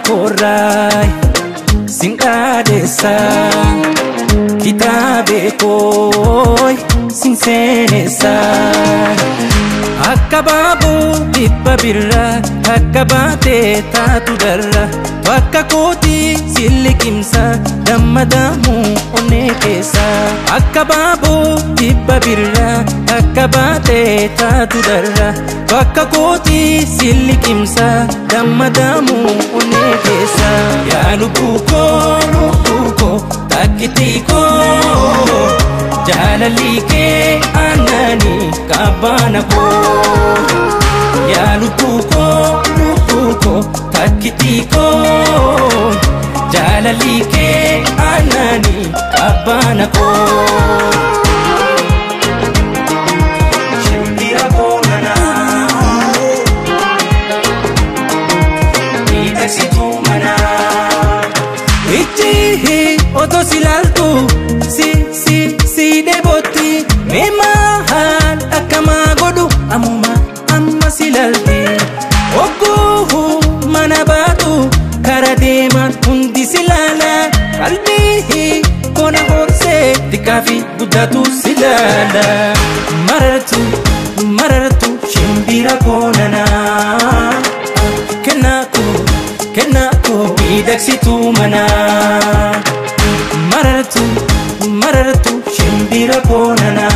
korai singadesa kitabe koi sinsenesa akababu bibabirra akabate tatu darra wakka koti silikimsa damadamu onekesa akababu bibabirra akabate tatu darra wakka koti silikimsa damadamu onekesa ya lubuko takitiko jalalike anani kabanako ya lubuko takitiko jalalike anani kabanako shindira bonana itaksitumana ichi oto silaltu si deboti memahan akama godu amuma amma silalti oku manabatu karademan hundi silala qalbihi kona horse dikafi budatu silala marartu shimbira konana kennaku midaksitu mana marartu shimbira konana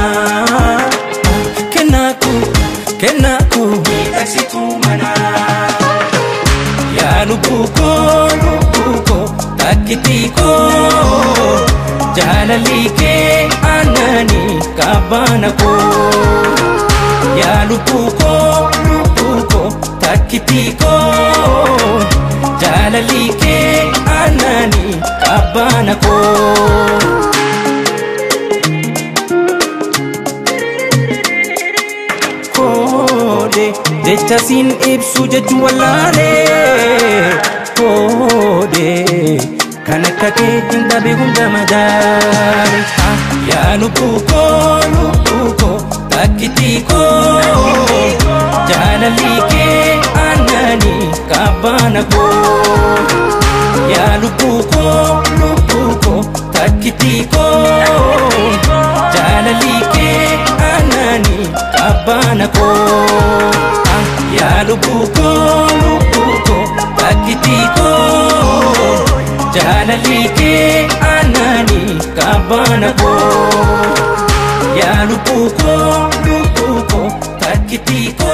kennaku midaksitu mana ya lubuko takitiko jalalike anani kabanako ya lubuko takitiko jalalike anani kabanako kode jechasin ibsu jechu walale kode kanakake indabe hunda madari ya lubuko takitiko jalalike anani kabanako ya lubuko takitiko jalalike anani kabanako ya lubuko takitiko jalalike anani kabanako ya lubuko takitiko